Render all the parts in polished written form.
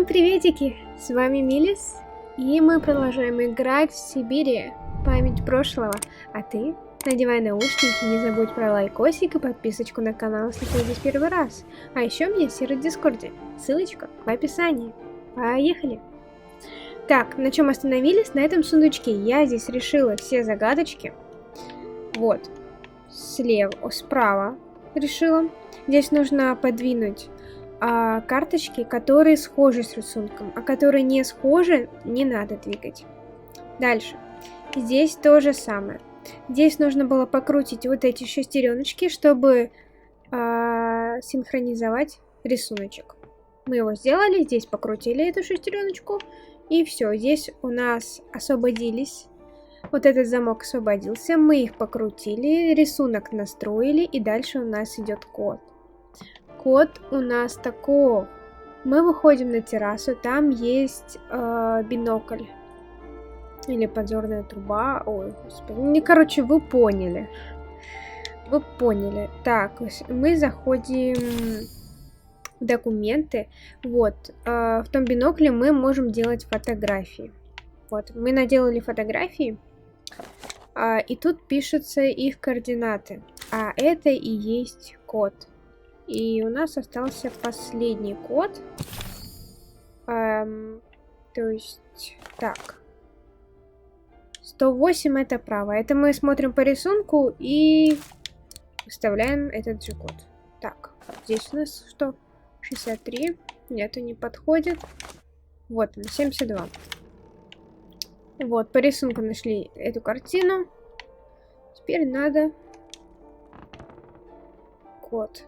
приветики! С вами Милис, и мы продолжаем играть в Сибири. Память прошлого. А ты надевай наушники, не забудь про лайкосик и подписочку на канал, если ты здесь первый раз. А еще у меня сервер в Дискорде. Ссылочка в описании. Поехали! Так, на чем остановились? На этом сундучке. Я здесь решила все загадочки. Вот. Справа решила. Здесь нужно подвинуть карточки, которые схожи с рисунком, а которые не схожи, не надо двигать. Дальше. Здесь то же самое. Здесь нужно было покрутить вот эти шестереночки, чтобы синхронизовать рисуночек. Мы его сделали, здесь покрутили эту шестереночку, и все. Здесь у нас освободились. Вот этот замок освободился, мы их покрутили, рисунок настроили, и дальше у нас идет код. Код у нас такой. Мы выходим на террасу, там есть бинокль. Или подзорная труба. Ой, господи. Короче, вы поняли. Вы поняли. Так, мы заходим в документы. Вот. В том бинокле мы можем делать фотографии. Вот. Мы наделали фотографии. И тут пишутся их координаты. А это и есть код. И у нас остался последний код. То есть, так. 108 это право. Это мы смотрим по рисунку и вставляем этот же код. Так, здесь у нас что? 63. Нет, это не подходит. Вот он, 72. Вот, по рисунку нашли эту картину. Теперь надо код.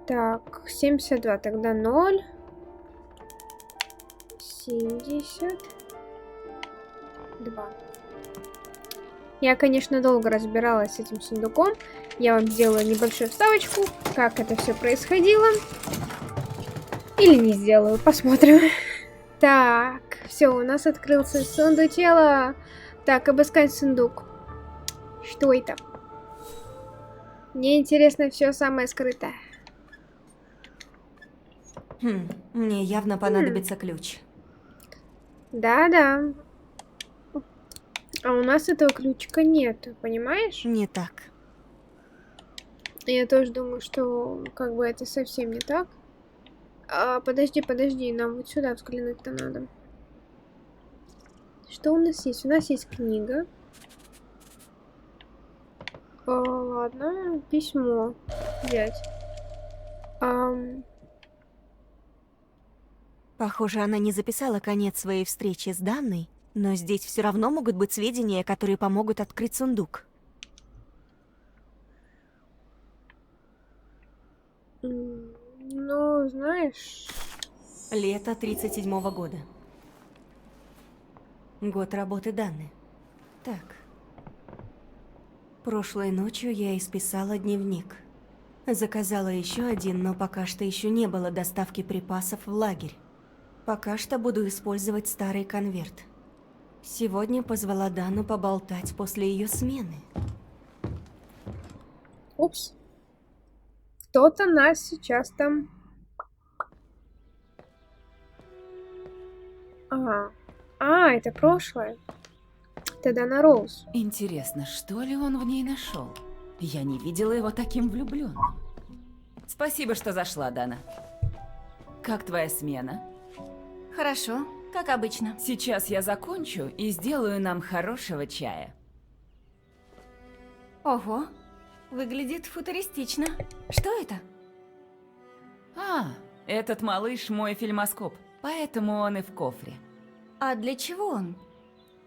Так, 72, тогда 0. 72. Я, конечно, долго разбиралась с этим сундуком. Я вам сделаю небольшую вставочку, как это все происходило. Или не сделаю, посмотрим. Так, все, у нас открылся сундучело. Так, обыскать сундук. Что это? Мне интересно все самое скрытое. Мне явно понадобится ключ. Да-да. А у нас этого ключика нет, понимаешь? Не так. Я тоже думаю, что как бы это совсем не так. Подожди, нам вот сюда взглянуть-то надо. Что у нас есть? У нас есть книга. Ладно, письмо взять. Похоже, она не записала конец своей встречи с Данной, но здесь все равно могут быть сведения, которые помогут открыть сундук. Ну, знаешь... Лето 37-го года. Год работы Данны. Так. Прошлой ночью я исписала дневник. Заказала еще один, но пока что еще не было доставки припасов в лагерь. Пока что буду использовать старый конверт. Сегодня позвала Дану поболтать после ее смены. Упс. Кто-то нас сейчас там... Ага. Это прошлое. Это Дана Роуз. Интересно, что ли он в ней нашел? Я не видела его таким влюбленным. Спасибо, что зашла, Дана. Как твоя смена? Хорошо, как обычно. Сейчас я закончу и сделаю нам хорошего чая. Ого, выглядит футуристично. Что это? Этот малыш мой фильмоскоп, поэтому он и в кофре. А для чего он?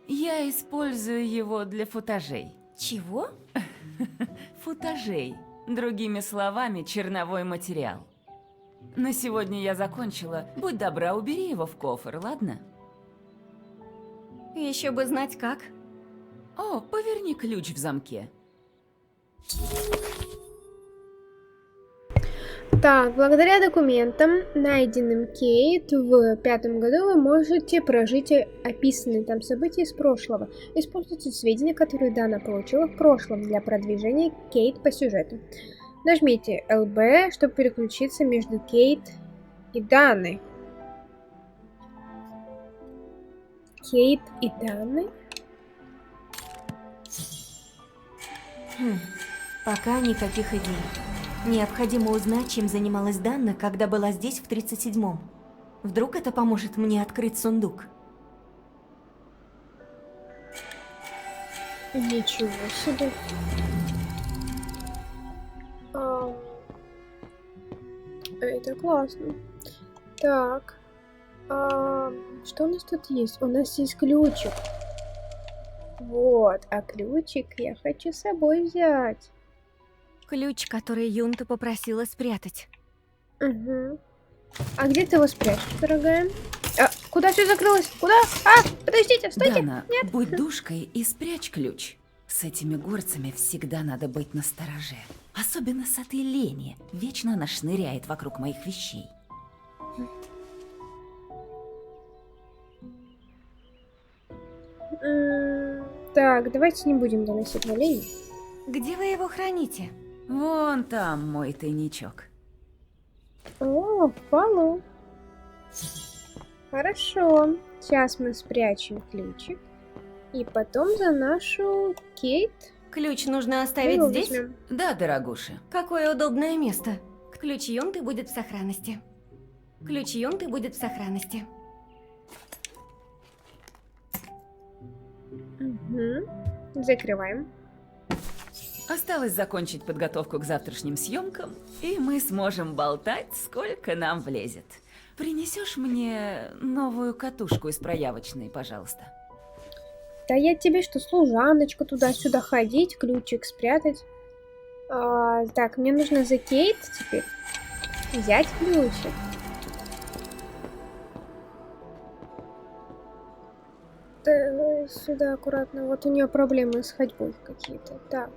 Я использую его для футажей. Чего? Футажей. Другими словами, черновой материал. На сегодня я закончила. Будь добра, убери его в кофр, ладно? Еще бы знать как. О, поверни ключ в замке. Так, благодаря документам, найденным Кейт в 5-м году, вы можете прожить описанные там события из прошлого. Используйте сведения, которые Дана получила в прошлом для продвижения Кейт по сюжету. Нажмите LB, чтобы переключиться между Кейт и Даны. Кейт и Даны? Пока никаких идей. Необходимо узнать, чем занималась Данна, когда была здесь в 37-м. Вдруг это поможет мне открыть сундук? Ничего себе. Это классно. Так. Что у нас тут есть? У нас есть ключик. Вот, а ключик я хочу с собой взять. Ключ, который Юнта попросила спрятать. Угу. А где ты его спрячешь, дорогая? Куда все закрылось? Куда? Подождите, стойте! Дана, Нет. будь душкой и спрячь ключ. С этими горцами всегда надо быть настороже. Особенно с этой Лени. Вечно она шныряет вокруг моих вещей. Так, давайте не будем доносить на Лени. Где вы его храните? Вон там мой тайничок. О, в полу. Хорошо. Сейчас мы спрячем ключик. И потом за нашу Кейт Ключ нужно оставить его здесь? возьмем. Да, дорогуша. Какое удобное место. Ключ Юнты будет в сохранности. Ключ Юнты будет в сохранности. Угу. Закрываем. Осталось закончить подготовку к завтрашним съемкам, и мы сможем болтать, сколько нам влезет. Принесешь мне новую катушку из проявочной, пожалуйста? Да я тебе что, служаночка туда-сюда ходить, ключик спрятать. Так, мне нужно за Кейт теперь взять ключик. Давай сюда аккуратно. Вот у нее проблемы с ходьбой какие-то. Так.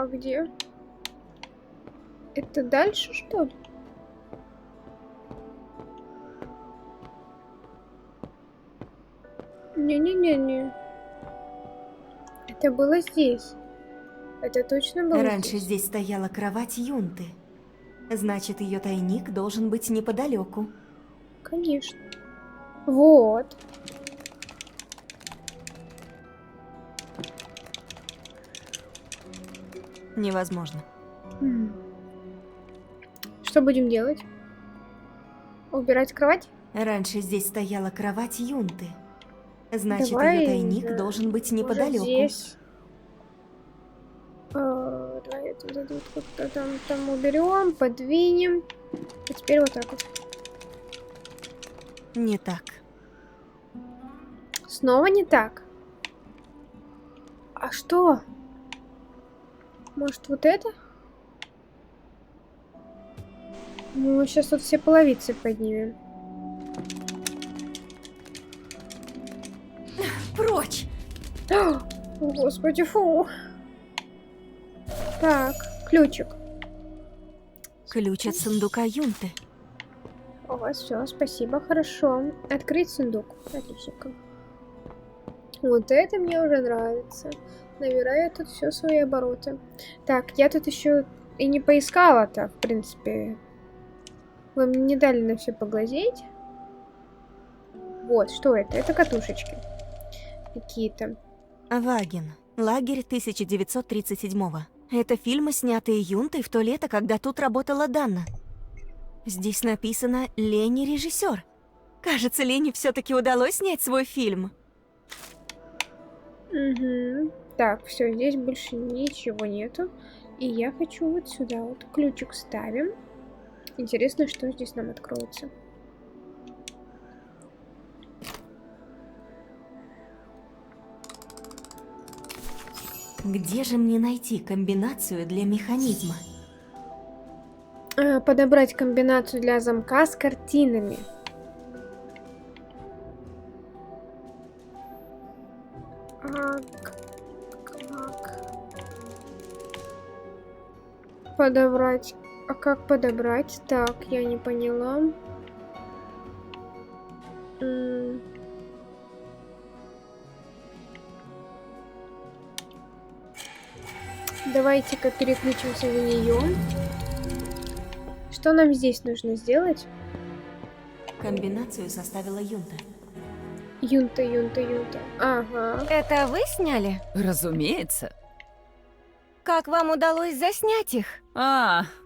Где? Это дальше, что ли? Не-не-не-не. Это было здесь. Это точно было Раньше здесь стояла кровать Юнты. Значит, ее тайник должен быть неподалеку. Конечно. Вот. Невозможно. Что будем делать? Убирать кровать? Раньше здесь стояла кровать Юнты. Значит, Давай, ее тайник да, должен быть может, неподалеку. здесь. Давай это вот как-то там уберем, подвинем. А теперь вот так вот. Не так. Снова не так. А что? Может, вот это? Мы сейчас тут все половицы поднимем. Прочь! О, Господи, фу. Так, ключик. Ключ от сундука Юнты. У вас все, спасибо, хорошо. Открыть сундук. Отлично. Вот это мне уже нравится. Набираю тут все свои обороты. Так, я тут еще и не поискала-то, в принципе. Вы мне не дали на все поглазеть. Вот, что это? Это катушечки. Какие-то. Ваген. Лагерь 1937-го. Это фильмы, снятые Юнтой в то лето, когда тут работала Данна. Здесь написано «Лени режиссер». Кажется, Лене все-таки удалось снять свой фильм. Угу. Так, все, здесь больше ничего нету. И я хочу вот сюда вот ключик ставим. Интересно, что здесь нам откроется. Где же мне найти комбинацию для механизма? Подобрать комбинацию для замка с картинами. Подобрать. А как подобрать? Так, я не поняла. Давайте-ка переключимся на нее. Что нам здесь нужно сделать? Комбинацию составила Юнта. Юнта. Ага. Это вы сняли? Разумеется. Как вам удалось заснять их?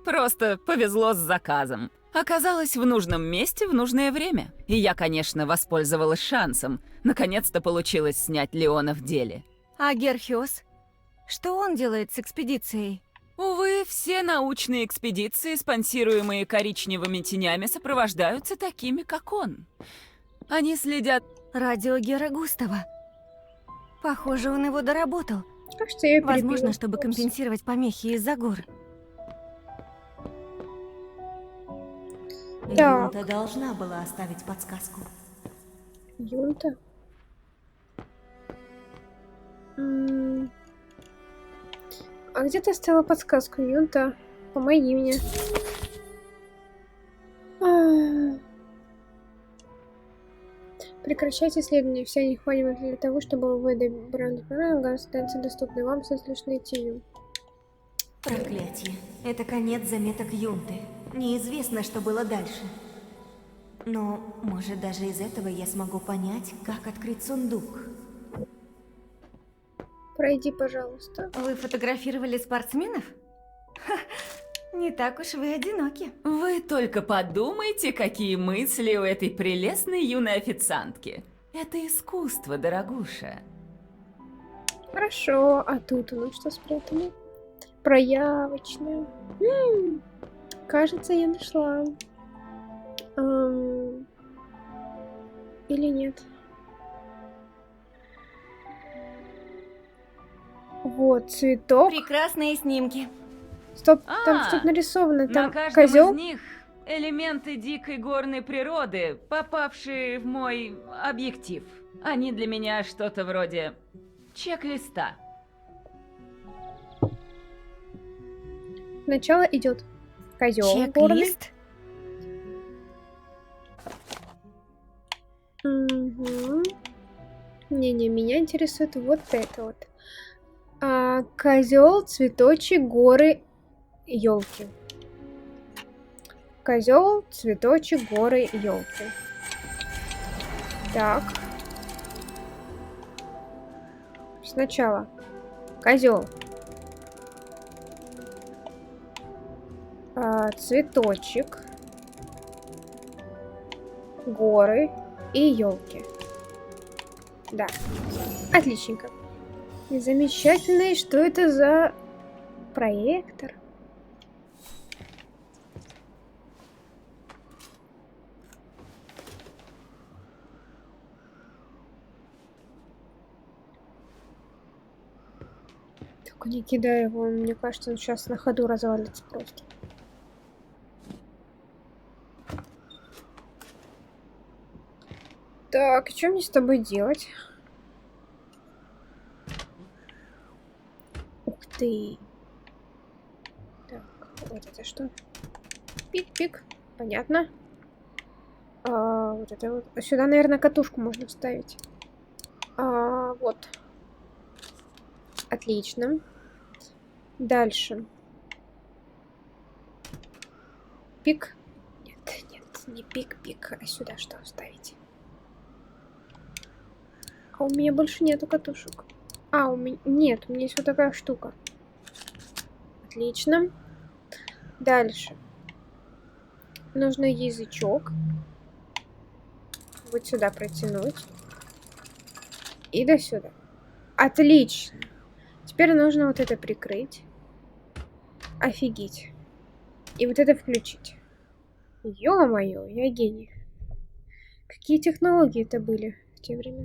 Просто повезло с заказом. Оказалась в нужном месте в нужное время. И я, конечно, воспользовалась шансом. Наконец-то получилось снять Леона в деле. А Герхиос? Что он делает с экспедицией? Увы, все научные экспедиции, спонсируемые коричневыми тенями, сопровождаются такими, как он. Они следят... Радио Гера Густава. Похоже, он его доработал. Кажется, я Возможно, перебила. чтобы Упс. компенсировать помехи из-за гор. Так. Юнта должна была оставить подсказку. Юнта. А где ты оставила подсказку, Юнта? Помоги мне. Прекращайте исследование. Вся необходимая для того, чтобы вы добрали программу, станция доступна вам, если лишь найти ее. Проклятие. Это конец заметок Юнты. Неизвестно, что было дальше. Но, может, даже из этого я смогу понять, как открыть сундук. Пройди, пожалуйста. Вы фотографировали спортсменов? Ха, не так уж вы одиноки. Вы только подумайте, какие мысли у этой прелестной юной официантки. Это искусство, дорогуша. Хорошо, а тут у нас что спрятано? Проявочная. Кажется, я нашла. Или нет? Вот, цветок. Прекрасные снимки. Стоп, там что-то нарисовано. На Там каждом козел. из них элементы дикой горной природы, попавшие в мой объектив. Они для меня что-то вроде чек-листа. Сначала идет козел горный. Чек-лист? Угу. Не-не, меня интересует вот это вот. Козел, цветочек, горы, елки. Козел, цветочек, горы, елки. Так. Сначала козел. Цветочек. Горы и елки. Да. Отличненько. Замечательно. И что это за проектор? Только не кидай его. Мне кажется, он сейчас на ходу развалится просто. Так, что мне с тобой делать? Ух ты. Так, вот это что? Пик-пик. Понятно. Вот это вот. Сюда, наверное, катушку можно вставить. Вот. Отлично. Дальше. Пик. Нет, не пик-пик, а сюда что вставить? А у меня больше нету катушек. У меня... Нет, у меня есть вот такая штука. Отлично. Дальше. Нужно язычок. Вот сюда протянуть. И до сюда. Отлично. Теперь нужно вот это прикрыть. Офигеть. И вот это включить. Ё-моё, я гений. Какие технологии это были в те времена?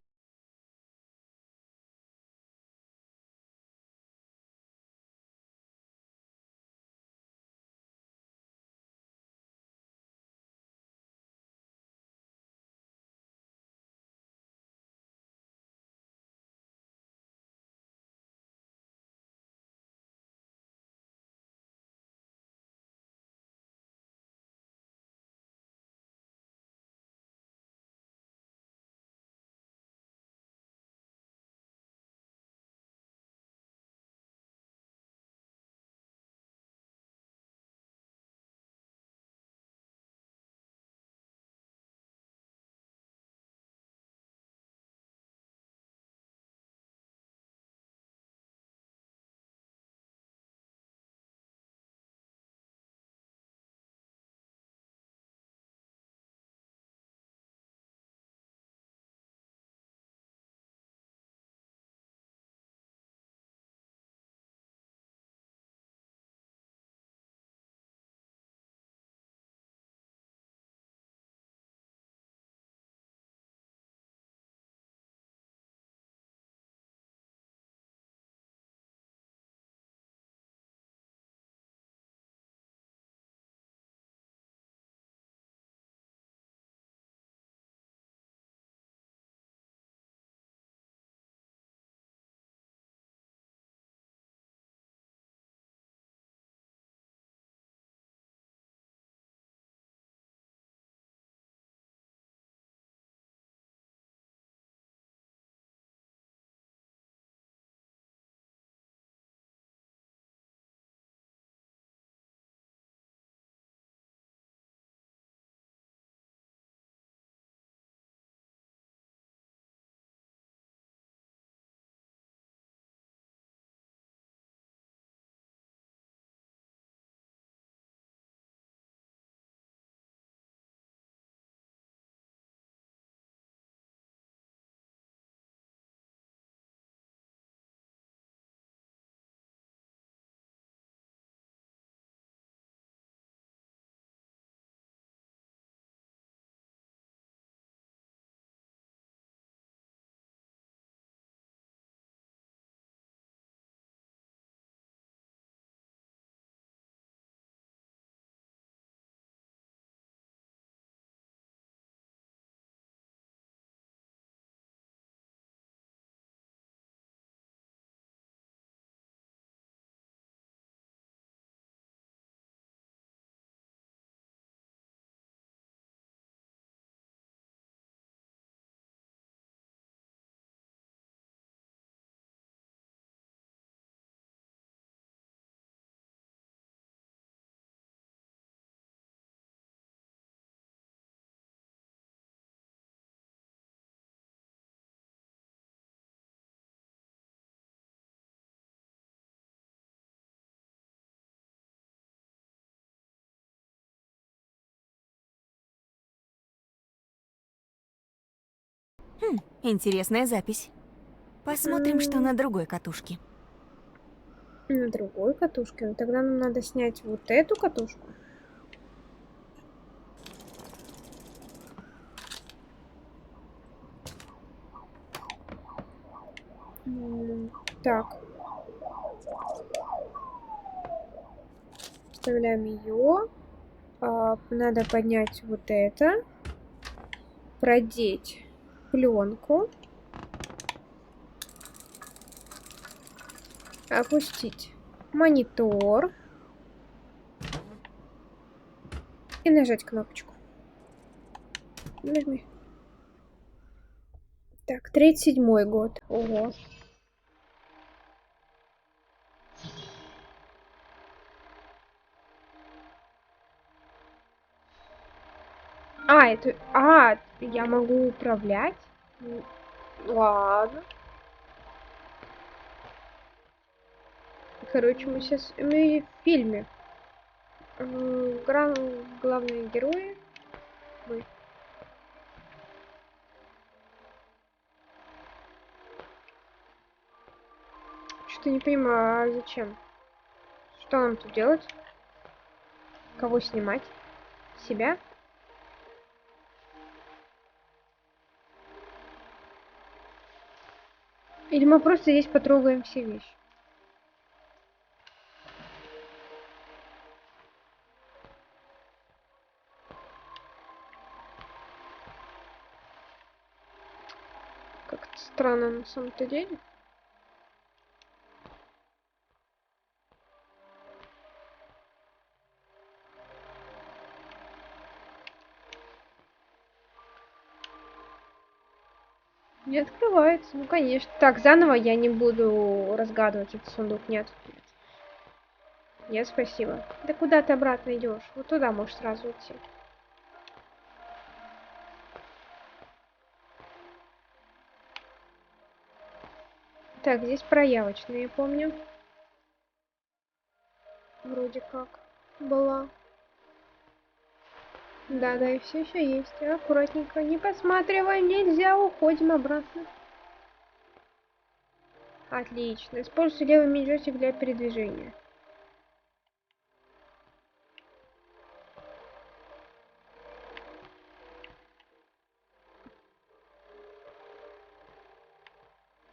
Интересная запись. Посмотрим, что на другой катушке. На другой катушке. Ну, тогда нам надо снять вот эту катушку. Так. Вставляем ее. Надо поднять вот это. Продеть пленку. Опустить монитор. И нажать кнопочку. Нажми. Так, 37-й год. Ого. Это... я могу управлять? Ладно. Короче, мы сейчас... Мы в фильме. Главные герои. Мы. Что-то не понимаю, а зачем? Что нам тут делать? Кого снимать? Себя? Или мы просто здесь потрогаем все вещи? Как-то странно на самом-то деле. Не открывается, ну конечно. Так, заново я не буду разгадывать этот сундук, нет. Нет, спасибо. Да куда ты обратно идешь? Вот туда можешь сразу идти. Так, здесь проявочная, я помню. Вроде как была. Да, и все еще есть. Аккуратненько. Не посматриваем, нельзя, уходим обратно. Отлично. Используйте левый мини-джойстик для передвижения.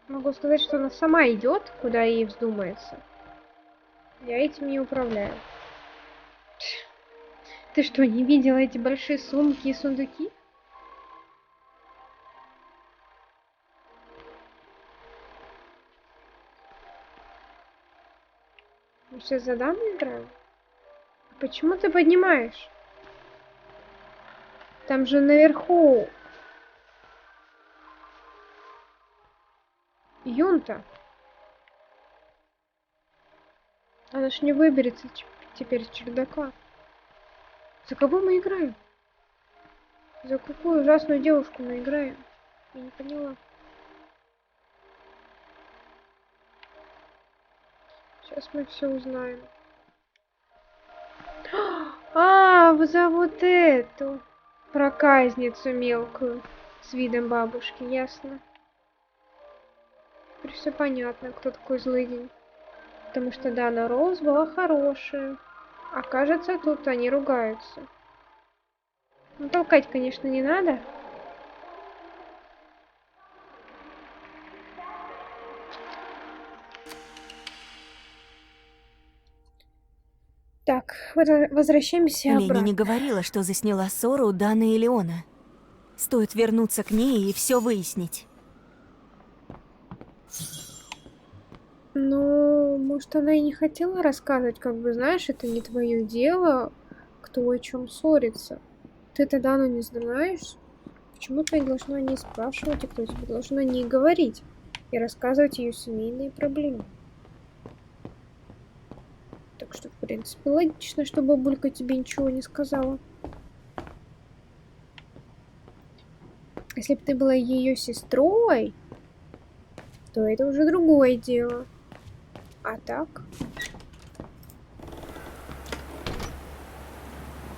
Могу сказать, что она сама идет, куда ей вздумается. Я этим не управляю. Ты что, не видела эти большие сумки и сундуки? Мы сейчас за даму играем? Почему ты поднимаешь? Там же наверху Юнта. Она ж не выберется теперь с чердака. За кого мы играем? За какую ужасную девушку мы играем? Я не поняла. Сейчас мы все узнаем. За вот эту проказницу мелкую с видом бабушки, ясно. Теперь все понятно, кто такой злыдень. Потому что Дана Роуз была хорошая. А кажется, тут они ругаются. Ну, толкать, конечно, не надо. Так, возвращаемся Лени обратно. не говорила, что засняла ссору у Даны и Леона. Стоит вернуться к ней и все выяснить. Ну, может, она и не хотела рассказывать, как бы, знаешь, это не твое дело, кто о чем ссорится. Ты-то Дану не знаешь. Почему ты должна о ней спрашивать, и кто тебе должен о ней говорить и рассказывать ее семейные проблемы? Так что, в принципе, логично, что бабулька тебе ничего не сказала. Если бы ты была ее сестрой, то это уже другое дело. А так?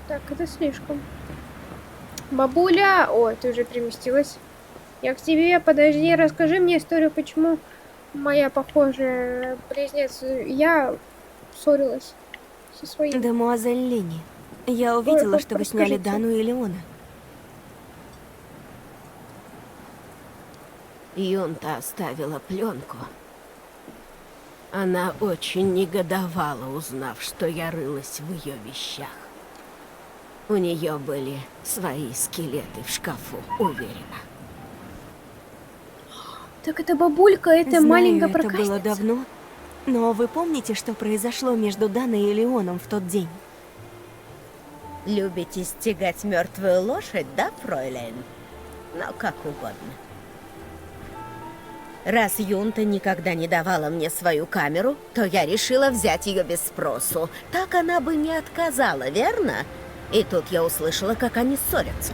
Так, это слишком. Бабуля! О, ты уже переместилась. Я к тебе, подожди, расскажи мне историю, почему моя похожая близнец, я ссорилась со своим. Демуазель Лени, я увидела, Ой, что вы сняли расскажите. Дану и Леона. Юнта оставила пленку. Она очень негодовала, узнав, что я рылась в ее вещах. У нее были свои скелеты в шкафу, уверена. Так это бабулька, это Знаю, маленькая это проказница. было давно, но вы помните, что произошло между Даной и Леоном в тот день? Любите стегать мертвую лошадь, да, фройлен? Но как угодно. Раз Юнта никогда не давала мне свою камеру, то я решила взять ее без спросу. Так она бы не отказала, верно? И тут я услышала, как они ссорятся.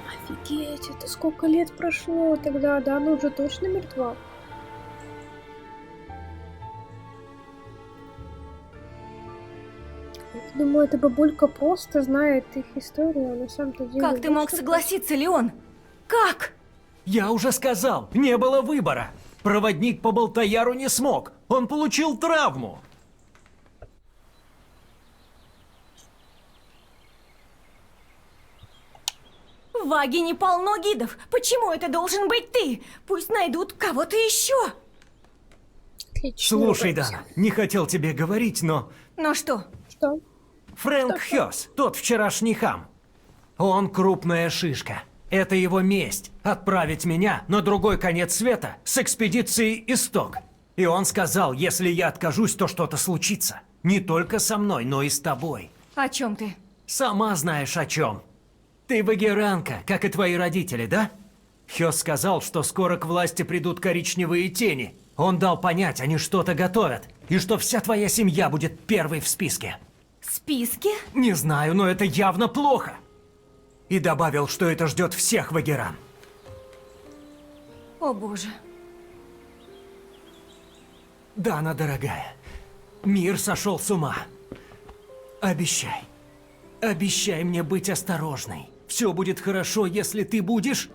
Офигеть, это сколько лет прошло тогда, да, она уже точно мертва. Я думаю, эта бабулька просто знает их историю, а на самом-то деле... Как ты вот мог что- согласиться, Леон? Как? Я уже сказал, не было выбора. Проводник по Балтаяру не смог. Он получил травму. В Вагине полно гидов. Почему это должен быть ты? Пусть найдут кого-то еще. Отлично, Слушай, ругаемся. Дана, не хотел тебе говорить, но... Ну что? Что? Фрэнк Хёс, тот вчерашний хам. Он крупная шишка. Это его месть – отправить меня на другой конец света с экспедицией «Исток». И он сказал, если я откажусь, то что-то случится. Не только со мной, но и с тобой. О чем ты? Сама знаешь о чем. Ты вагеранка, как и твои родители, да? Хёс сказал, что скоро к власти придут коричневые тени. Он дал понять, они что-то готовят. И что вся твоя семья будет первой в списке. Списки? Не знаю, но это явно плохо. И добавил, что это ждет всех вагеран. О боже. Дана, дорогая, мир сошел с ума. Обещай. Обещай мне быть осторожной. Все будет хорошо, если ты будешь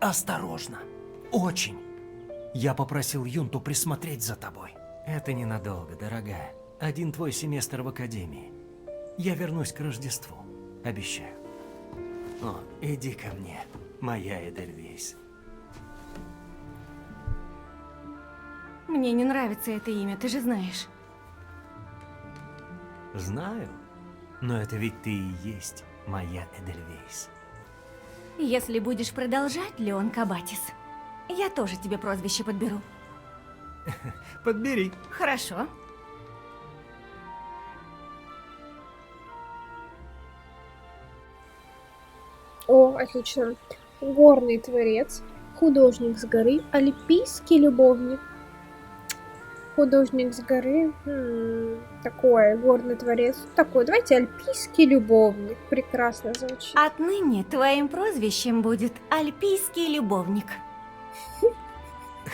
осторожна. Очень. Я попросил Юнту присмотреть за тобой. Это ненадолго, дорогая. Один твой семестр в академии. Я вернусь к Рождеству. Обещаю. О, иди ко мне, моя Эдельвейс. Мне не нравится это имя, ты же знаешь. Знаю, но это ведь ты и есть моя Эдельвейс. Если будешь продолжать, Леон Кабатис, я тоже тебе прозвище подберу. Подбери. Хорошо. О, отлично. Горный творец, художник с горы, альпийский любовник. Художник с горы, такой, горный творец, такой, давайте альпийский любовник, прекрасно звучит. Отныне твоим прозвищем будет Альпийский любовник.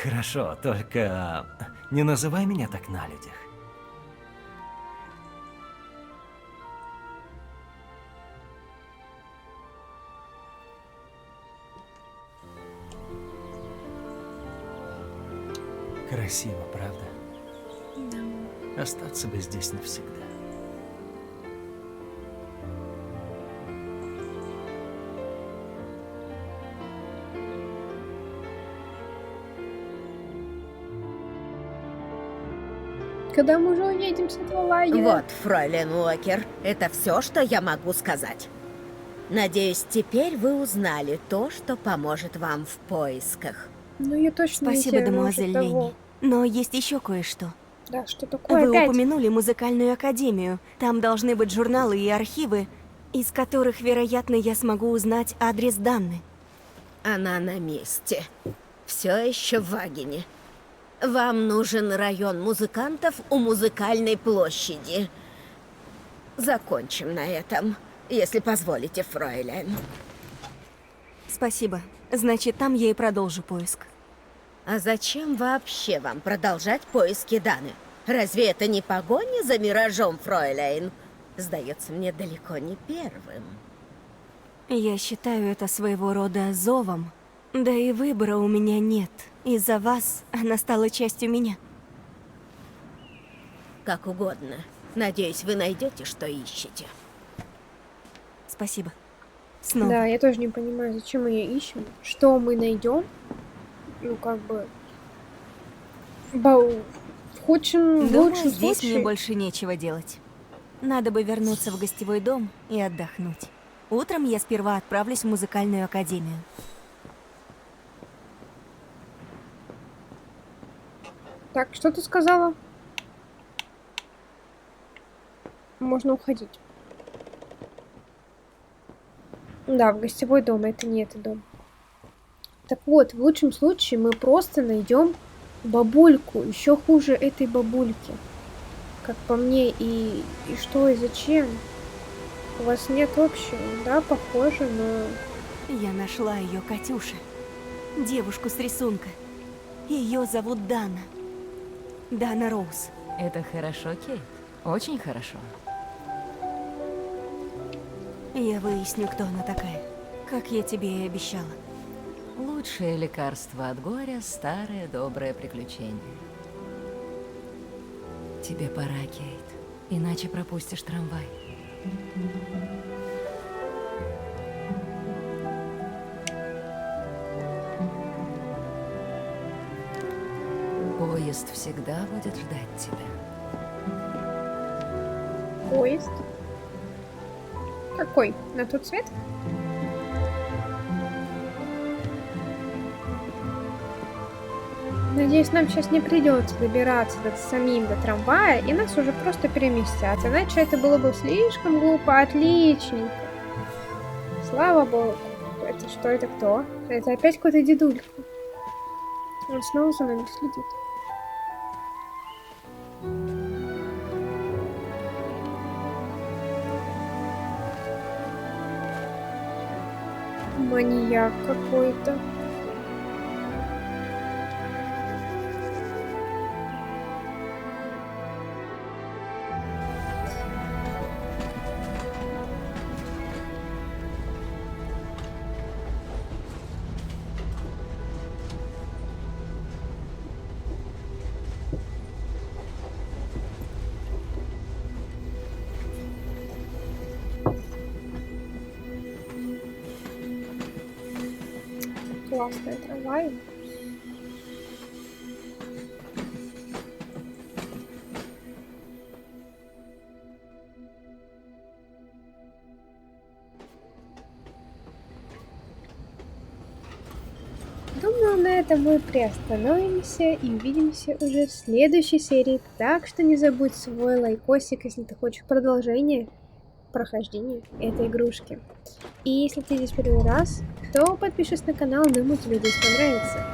Хорошо, только не называй меня так на людях. Красиво, правда? Да. Остаться бы здесь навсегда. Когда мы уже уедем с этого лагеря? Вот, фройлен Уокер, это все, что я могу сказать. Надеюсь, теперь вы узнали то, что поможет вам в поисках. Ну, я точно Спасибо, не мадемуазель Лени. Но есть еще кое-что. Да, что такое Вы опять? упомянули музыкальную академию. Там должны быть журналы и архивы, из которых, вероятно, я смогу узнать адрес Данны. Она на месте. Все еще в Вагине. Вам нужен район музыкантов у музыкальной площади. Закончим на этом, если позволите, фройлен. Спасибо. Значит, там я и продолжу поиск. А зачем вообще вам продолжать поиски Даны? Разве это не погоня за миражом, фройлен? Сдается мне далеко не первым. Я считаю это своего рода зовом. Да и выбора у меня нет. Из-за вас она стала частью меня. Как угодно. Надеюсь, вы найдете, что ищете. Спасибо. Снова. Да, я тоже не понимаю, зачем мы ее ищем. Что мы найдем? Ну, как бы... В худшем, в Думаю, лучшем здесь случае... мне больше нечего делать. Надо бы вернуться в гостевой дом и отдохнуть. Утром я сперва отправлюсь в музыкальную академию. Так, что ты сказала? Можно уходить. Да, в гостевой дом, это не этот дом. Так вот, в лучшем случае мы просто найдем бабульку, еще хуже этой бабульки. Как по мне, и что, и зачем? У вас нет общего, да, похоже, но... Я нашла ее, Катюша. Девушку с рисунка. Ее зовут Дана. Дана Роуз. Это хорошо, Кейт. Очень хорошо. Я выясню, кто она такая. Как я тебе и обещала. Лучшее лекарство от горя — старое доброе приключение. Тебе пора, Кейт. Иначе пропустишь трамвай. Поезд всегда будет ждать тебя. Поезд? Какой? На тот свет? Надеюсь, нам сейчас не придется добираться самим до трамвая, и нас уже просто переместят. Иначе это было бы слишком глупо. Отличненько. Слава богу. Это что, это кто? Это опять какой-то дедулька. Он снова за нами следит. Маньяк какой-то. Классная трамвай. Думаю, на этом мы приостановимся и увидимся уже в следующей серии. Так что не забудь свой лайкосик, если ты хочешь продолжение прохождения этой игрушки. И если ты здесь первый раз, то подпишись на канал, думаю, тебе здесь понравится.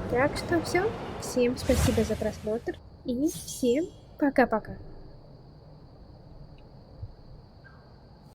Так что все. Всем спасибо за просмотр и всем пока-пока.